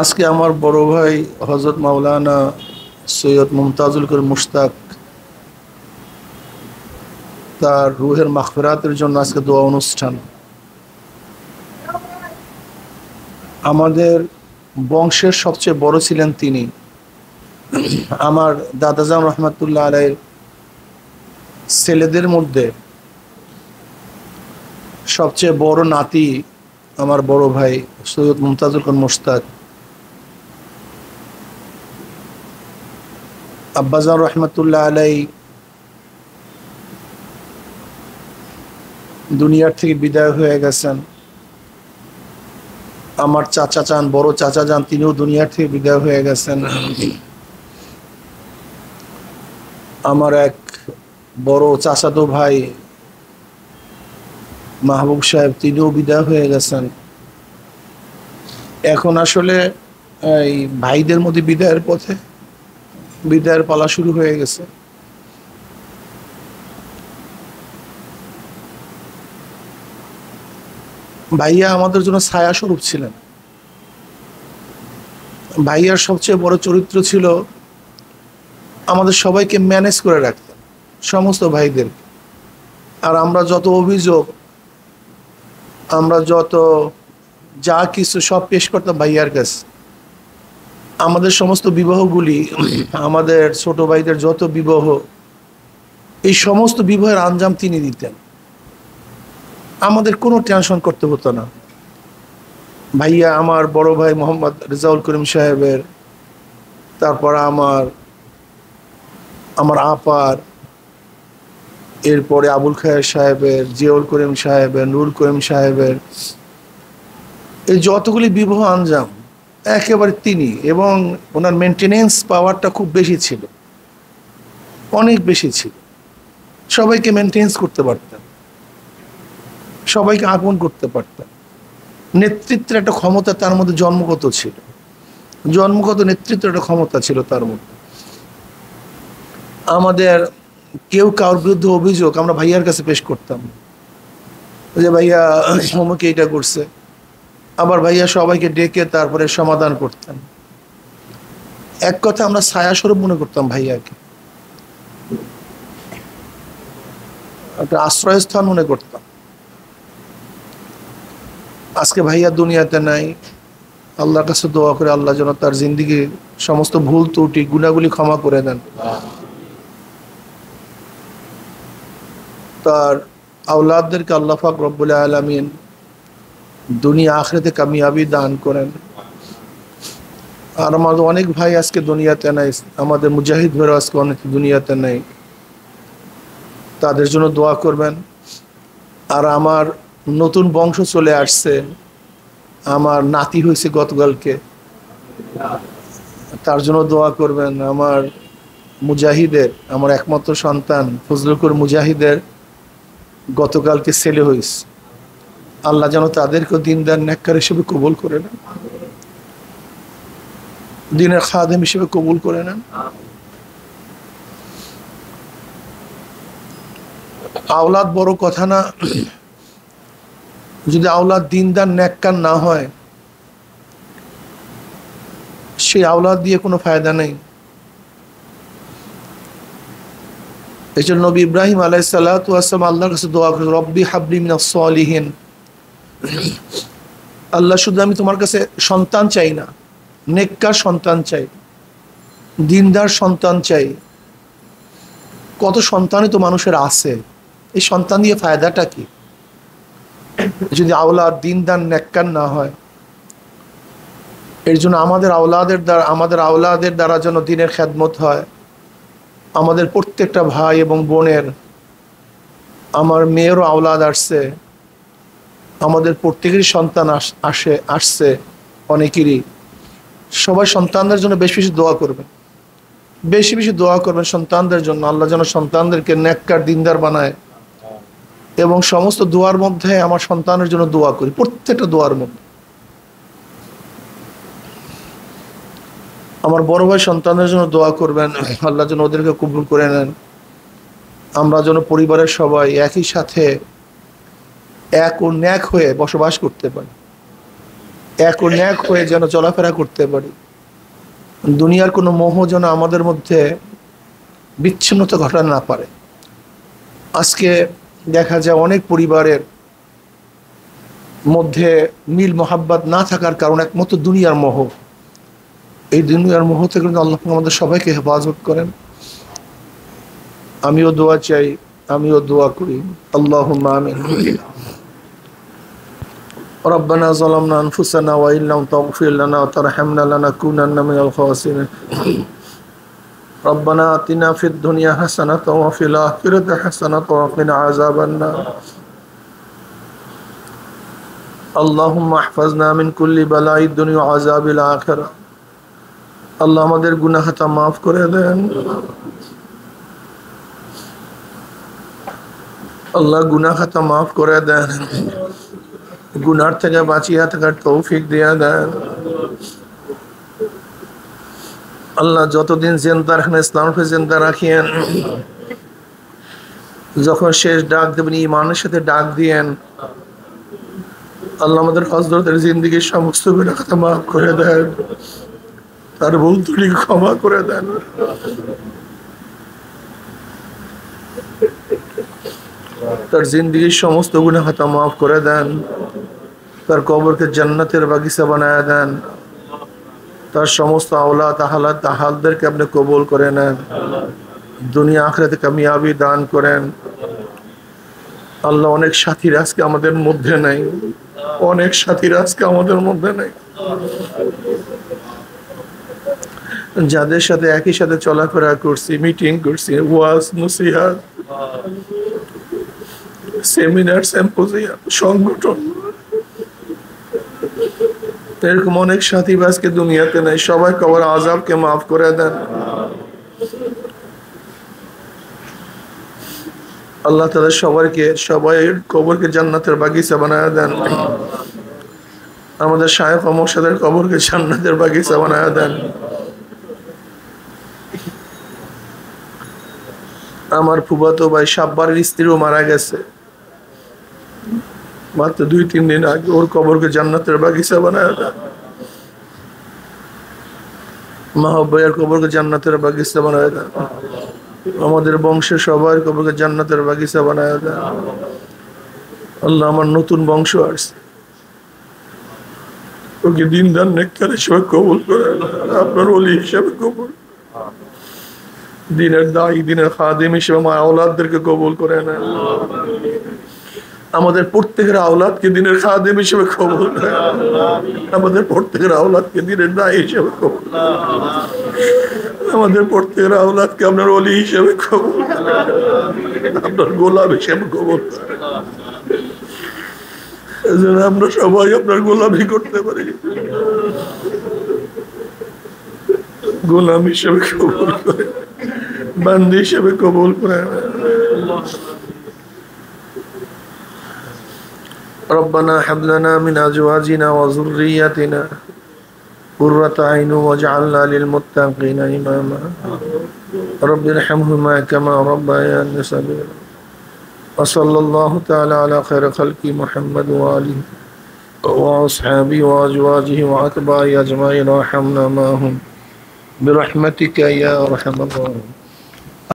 আজকে আমার বড় ভাই হযরত মাওলানা সৈয়দ মুমতাজুল করিম মুশতাক তার রুহের মাগফিরাতের জন্য আজকে দোয়া অনুষ্ঠান। আমাদের বংশের সবচেয়ে বড় ছিলেন তিনি। আমার দাদাজান রহমাতুল্লাহ আলাইহির ছেলেদের মধ্যে সবচেয়ে বড় নাতি আমার বড় ভাই সৈয়দ মুমতাজুল করিম মুশতাক। আব্বাজান রহমাতুল্লাহ আলাইহি দুনিয়ার থেকে বিদায় হয়ে গেছেন। আমার চাচা চান, বড় চাচা যান, তিনিও দুনিয়ার থেকে বিদায় হয়ে গেছেন। আমার এক বড় চাচাতো ভাই মাহবুব সাহেব, তিনিও বিদায় হয়ে গেছেন। এখন আসলে এই ভাইদের মধ্যে বিদায়ের পথে, বিদায়ের পালা শুরু হয়ে গেছে। ভাইয়া আমাদের জন্য ছায়া স্বরূপ ছিলেন। ভাইয়ার সবচেয়ে বড় চরিত্র ছিল আমাদের সবাইকে ম্যানেজ করে রাখতেন, সমস্ত ভাইদের। আর আমরা যত অভিযোগ, আমরা যত যা কিছু সব পেশ করতাম ভাইয়ার কাছে। আমাদের সমস্ত বিবাহগুলি, আমাদের ছোট ভাইদের যত বিবাহ, এই সমস্ত বিবাহের আঞ্জাম তিনি দিতেন। আমাদের কোনো টেনশন করতে হতো না। ভাইয়া আমার বড় ভাই মোহাম্মদ রেজাউল করিম সাহেবের, তারপর আমার আপার, এরপরে আবুল খায়ের সাহেবের, জিয়াউল করিম সাহেবের, নুর করিম সাহেবের, এই যতগুলি বিবাহ আঞ্জাম একেবারে তিনি। এবং ওনার মেনটেনেন্স পাওয়ারটা খুব বেশি ছিল, অনেক বেশি ছিল। সবাইকে মেনটেন্স করতে পারতেন, সবাইকে আপন করতে পারতেন। নেতৃত্বের একটা ক্ষমতা তার মধ্যে জন্মগত ছিল, জন্মগত নেতৃত্বের একটা ক্ষমতা ছিল তার মধ্যে। আমাদের কেউ কারোর বিরুদ্ধে অভিযোগ আমরা ভাইয়ার কাছে পেশ করতাম যে ভাইয়া অমুকে এটা করছে, আবার ভাইয়া সবাইকে ডেকে তারপরে সমাধান করতেন। এক কথা আমরা ছায়া স্বরূপ মনে করতাম ভাইয়াকে, একটা আশ্রয়স্থান মনে করতাম। আজকে ভাইয়া দুনিয়াতে নাই। আল্লাহর কাছে দোয়া করে আল্লাহ যেন তার জিন্দেগির সমস্ত ভুল ত্রুটি গুনাহগুলি ক্ষমা করে দেন, তার আওলাদদেরকে আল্লাহ পাক রব্বুল আলামিন দুনিয়া আখিরাতে কামিয়াবি দান করেন। আর আমাদের অনেক ভাই আজকে দুনিয়াতে নাই, আমাদের মুজাহিদ ভাইরা আজকে অনেক দুনিয়াতে নাই, তাদের জন্য দোয়া করবেন। আর আমার নতুন বংশ চলে আসছে, আমার নাতি হয়েছে গতকালকে, তার জন্য দোয়া করবেন। আমার মুজাহিদের, আমার একমাত্র সন্তান ফজলুকুর মুজাহিদের গতকালকে ছেলে হয়েছে। আল্লাহ যেন তাদেরকে দিনদার নেককার হিসেবে কবুল করে নেন, দিনের খাদেম হিসেবে কবুল করে নেন। আওলাদ বড় কথা না, যদি আওলাদ দিনদার নেককার না হয়, সেই আওলাদ দিয়ে কোনো ফায়দা নেই। এই জন্য নবী ইব্রাহিম আলাইহিস সালাতু ওয়াস সালাম আল্লাহর কাছে দোয়া করেন, রব্বি হাবলি মিনাস সালিহিন। আল্লাহ, শুধু আমি তোমার কাছে সন্তান চাই না, নেককার সন্তান চাই, দিনদার সন্তান চাই। কত সন্তানই তো মানুষের আছে, এই সন্তান দিয়ে ফায়দাটা কি যদি আওলাদ দিনদার নেককার না হয়? এর জন্য আমাদের আওলাদের দ্বারা যেন দিনের খেদমত হয়। আমাদের প্রত্যেকটা ভাই এবং বোনের, আমার মেয়েরও আওলাদ আসছে, আমাদের প্রত্যেকেরই সন্তান আসছে অনেকেরই। সবাই সন্তানদের জন্য বেশি বেশি দোয়া করবেন, বেশি বেশি দোয়া করবেন সন্তানদের জন্য। আল্লাহ যেন সন্তানদেরকে নেককার দিনদার বানায়। এবং সমস্ত দোয়ার মধ্যে আমার সন্তানের জন্য দোয়া করি, প্রত্যেকটা দোয়ার মধ্যে। আমার বড় ভাই সন্তানের জন্য দোয়া করবেন, আল্লাহ যেন ওদেরকে কবুল করে নেন। আমরা যেন পরিবারের সবাই একই সাথে এক ও ন্যাক হয়ে বসবাস করতে পারি। এক ও ন্যাক হয়ে যেন চলাফেরা করতে পারি। দুনিয়ার কোনো মোহ যেন আমাদের মধ্যে বিচ্ছিন্নতা ঘটাতে না পারে। আজকে দেখা যায় অনেক পরিবারের মধ্যে মিল মোহাব্বত না থাকার কারণ একমাত্র দুনিয়ার মোহ। এই দুনিয়ার মোহ থেকে আল্লাহ আমাদের সবাইকে হেফাজত করেন। আমিও দোয়া চাই, আমিও দোয়া করি। আল্লাহুম্মা আমিন। ربنا ظلمنا أنفسنا وإن لم تغفر لنا وترحمنا لنكونن من الخاسرين. ربنا آتنا في الدنيا حسنة وفي الآخرة حسنة وقنا عذاب النار. اللهم احفظنا من كل بلاء الدنيا وعذاب الآخرة. আল্লাহ আমাদের গুনাহ খাতা মাফ করে দেন। আল্লাহ গুনাহ খাতা মাফ করে দেন, গুনার থেকে বাঁচিয়ে থাকার তৌফিক দিয়ে দেন। আল্লাহ যতদিন জিন্দা রাখেন ইসলামকে জিন্দা রাখিয়েন। যখন শেষ ডাক দেবেন ঈমানের সাথে ডাক দিয়েন। আল্লাহ আমাদের হযরতের জিন্দেগীর সমস্ত গুনাহ খাতা মাফ করে দেন, তার ভুল ত্রুটি ক্ষমা করে দেন। তার জিন্দেগীর সমস্ত গুনাহ খাতা মাফ করে দেন, তার কবরকে জান্নাতের বাগিচা বানায় দেন। তার সমস্ত আওলাদ আহলাদ তাহালদেরকে আপনি কবুল করে নেন, দুনিয়া আখিরাতে কামিয়াবি দান করেন। আল্লাহ অনেক সাথীরা আজকে আমাদের মধ্যে নাই, অনেক সাথীরা আজকে আমাদের মধ্যে নাই, যাদের সাথে একই সাথে চলাফেরা করছি, মিটিং করছি, ওয়াজ নসিহত, সেমিনার, সিম্পোজিয়াম, সংগঠন, এরকম অনেক সাথী আজকে দুনিয়াতে নাই। সবাই কবর আযাবকে মাফ করে দেন। আল্লাহ তাআলা সবাই কবরকে জান্নাতের বাগিচা বানায় দেন। আমাদের শায়েখ ও মুর্শিদের কবরকে জান্নাতের বাগিচা বানায় দেন। আমার ফুফাতো ভাই সাব্বারের স্ত্রীও মারা গেছে মাত্র 2-3 দিন আগে, ওর কবরকে জান্নাতের বাগিচা বানায় দেন। মাহবুবের কবরকে জান্নাতের বাগিচা বানায় দেন। আমাদের বংশের সবার কবরকে জান্নাতের বাগিচা বানায় দেন। আল্লাহ আমার নতুন বংশ আসছে, ওকে দিনদার নেককার হিসেবে কবুল করে, আপনার ওলি হিসেবে কবুল, দিনের দায়ী, দিনের খাদিম হিসেবে আমার আওলাদদেরকে কবুল করে নেন। আমাদের প্রত্যেকের আওলাদকে দিনের খাদিম হিসেবে কবুল করে, আমাদের প্রত্যেকের আওলাদকে দিনের দায়ী হিসেবে কবুল, আমাদের প্রত্যেকের আওলাদকে আপনার ওলি হিসেবে কবুল, আপনার গোলাম হিসেবে কবুল, যেন আমরা সবাই আপনার গোলামি করতে পারি, গোলাম হিসেবে কবুল করে, বান্দি হিসেবে কবুল করে। ربنا هب لنا من أزواجنا وذرياتنا قرة أعين واجعلنا للمتقين إماما رب ارحمهما كما ربياني صغيرا وصلى الله تعالى على خير خلق محمد وآله وأصحابه وأزواجه وأتباعه أجمعين وارحمنا معهم برحمتك يا أرحم الراحمين.